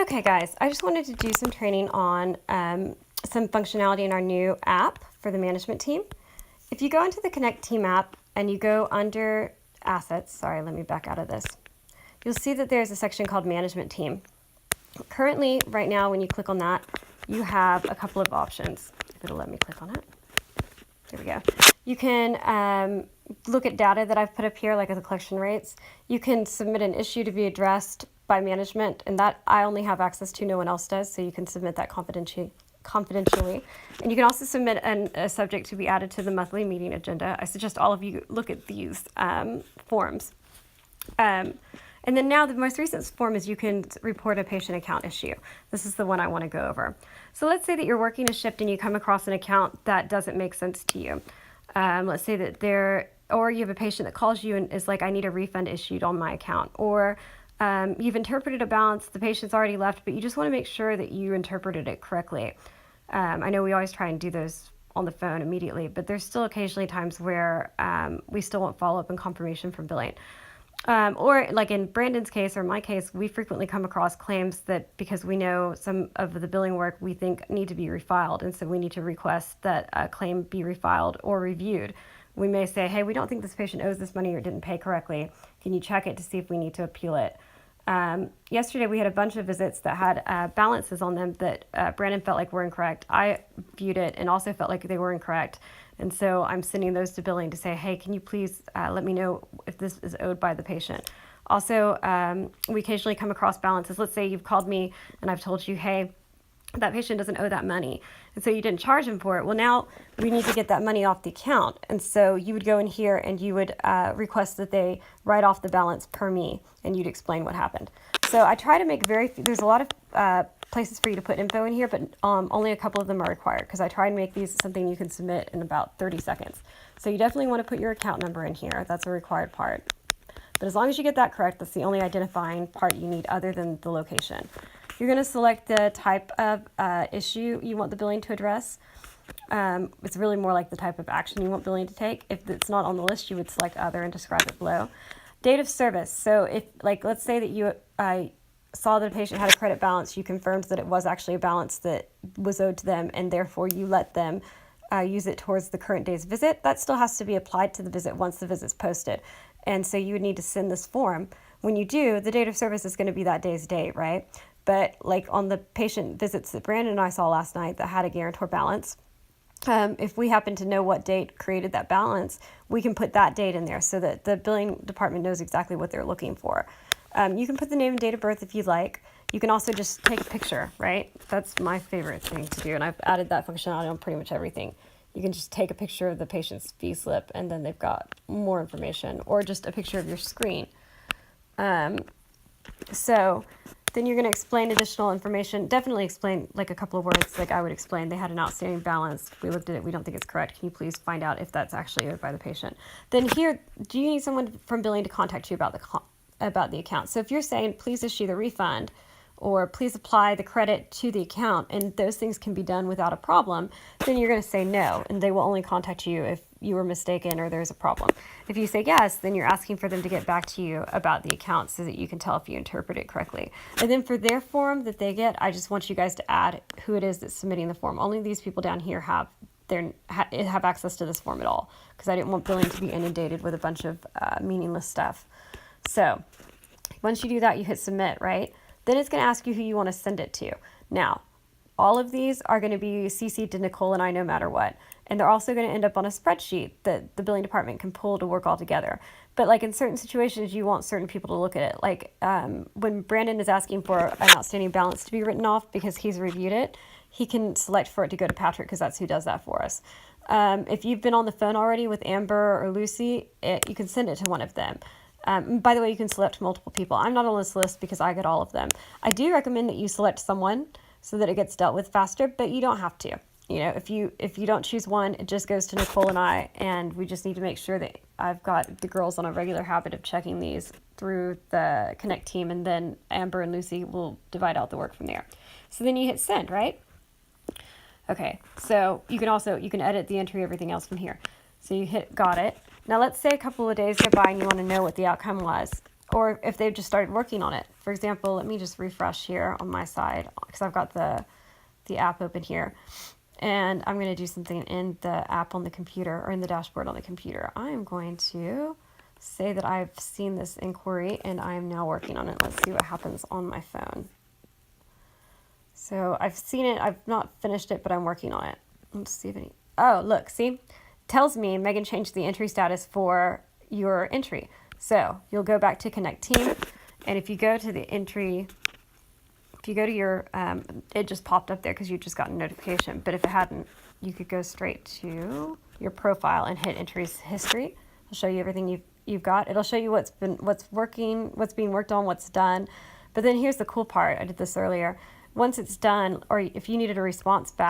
Okay guys, I just wanted to do some training on some functionality in our new app for the management team. If you go into the Connect Team app and you go under Assets, sorry, let me back out of this, you'll see that there's a section called Management Team. Currently, right now, when you click on that, you have a couple of options. If it'll let me click on it. There we go. You can look at data that I've put up here, like the collection rates. You can submit an issue to be addressed by management, and that I only have access to, no one else does, so you can submit that confidentially. And you can also submit a subject to be added to the monthly meeting agenda. I suggest all of you look at these forms. And then now the most recent form is you can report a patient account issue. This is the one I want to go over. So let's say that you're working a shift and you come across an account that doesn't make sense to you. Let's say that or you have a patient that calls you and is like, I need a refund issued on my account. Or you've interpreted a balance, the patient's already left, but you just want to make sure that you interpreted it correctly. I know we always try and do those on the phone immediately, but there's still occasionally times where we still want follow-up and confirmation from billing. Or like in Brandon's case or my case, we frequently come across claims that because we know some of the billing work we think need to be refiled, and so we need to request that a claim be refiled or reviewed. We may say, hey, we don't think this patient owes this money or didn't pay correctly. Can you check it to see if we need to appeal it? Yesterday we had a bunch of visits that had balances on them that Brandon felt like were incorrect. I viewed it and also felt like they were incorrect. And so I'm sending those to billing to say, hey, can you please let me know if this is owed by the patient? Also, we occasionally come across balances. Let's say you've called me and I've told you, hey, that patient doesn't owe that money. And so you didn't charge him for it. Well, now we need to get that money off the account. And so you would go in here and you would request that they write off the balance per me, and you'd explain what happened. So I try to make there's a lot of places for you to put info in here, but only a couple of them are required because I try and make these something you can submit in about 30 seconds. So you definitely want to put your account number in here. That's a required part. But as long as you get that correct, that's the only identifying part you need other than the location. You're going to select the type of issue you want the billing to address. It's really more like the type of action you want billing to take. If it's not on the list, you would select other and describe it below. Date of service. So if, like, let's say that you saw that a patient had a credit balance, you confirmed that it was actually a balance that was owed to them, and therefore you let them use it towards the current day's visit. That still has to be applied to the visit once the visit's posted. And so you would need to send this form. When you do, the date of service is going to be that day's date, right? But like on the patient visits that Brandon and I saw last night that had a guarantor balance, if we happen to know what date created that balance, we can put that date in there so that the billing department knows exactly what they're looking for. You can put the name and date of birth if you'd like. You can also just take a picture, right? That's my favorite thing to do, and I've added that functionality on pretty much everything. You can just take a picture of the patient's fee slip, and then they've got more information, or just a picture of your screen. So then you're going to explain additional information. Definitely explain like a couple of words, like I would explain. They had an outstanding balance. We looked at it. We don't think it's correct. Can you please find out if that's actually owed by the patient? Then here, do you need someone from billing to contact you about the account? So if you're saying, please issue the refund, or please apply the credit to the account, and those things can be done without a problem, then you're going to say no, and they will only contact you if you were mistaken or there's a problem. If you say yes, then you're asking for them to get back to you about the account so that you can tell if you interpret it correctly. And then for their form that they get, I just want you guys to add who it is that's submitting the form. Only these people down here have access to this form at all, because I didn't want billing to be inundated with a bunch of meaningless stuff. So once you do that, you hit submit, right? Then it's going to ask you who you want to send it to. Now, all of these are going to be CC'd to Nicole and I no matter what. And they're also going to end up on a spreadsheet that the billing department can pull to work all together. But like in certain situations, you want certain people to look at it. Like when Brandon is asking for an outstanding balance to be written off because he's reviewed it, he can select for it to go to Patrick because that's who does that for us. If you've been on the phone already with Amber or Lucy, you can send it to one of them. By the way, you can select multiple people. I'm not on this list because I get all of them. I do recommend that you select someone so that it gets dealt with faster, but you don't have to. You know, if you don't choose one, it just goes to Nicole and I, and we just need to make sure that I've got the girls on a regular habit of checking these through the Connect team, and then Amber and Lucy will divide out the work from there. So then you hit send, right? Okay, so you can edit the entry, everything else from here. So you hit got it. Now let's say a couple of days go by and you want to know what the outcome was. or if they've just started working on it. For example, let me just refresh here on my side because I've got the app open here. And I'm going to do something in the app on the computer or in the dashboard on the computer. I am going to say that I've seen this inquiry and I am now working on it. Let's see what happens on my phone. So I've seen it. I've not finished it, but I'm working on it. Let's see if any. Oh, look, see? Tells me Megan changed the entry status for your entry. So you'll go back to Connect Team. And if you go to the entry, if you go to your, it just popped up there because you just got a notification. But if it hadn't, you could go straight to your profile and hit entries history. It'll show you everything you've got. It'll show you what's working, what's being worked on, what's done. But then here's the cool part. I did this earlier. Once it's done, or if you needed a response back,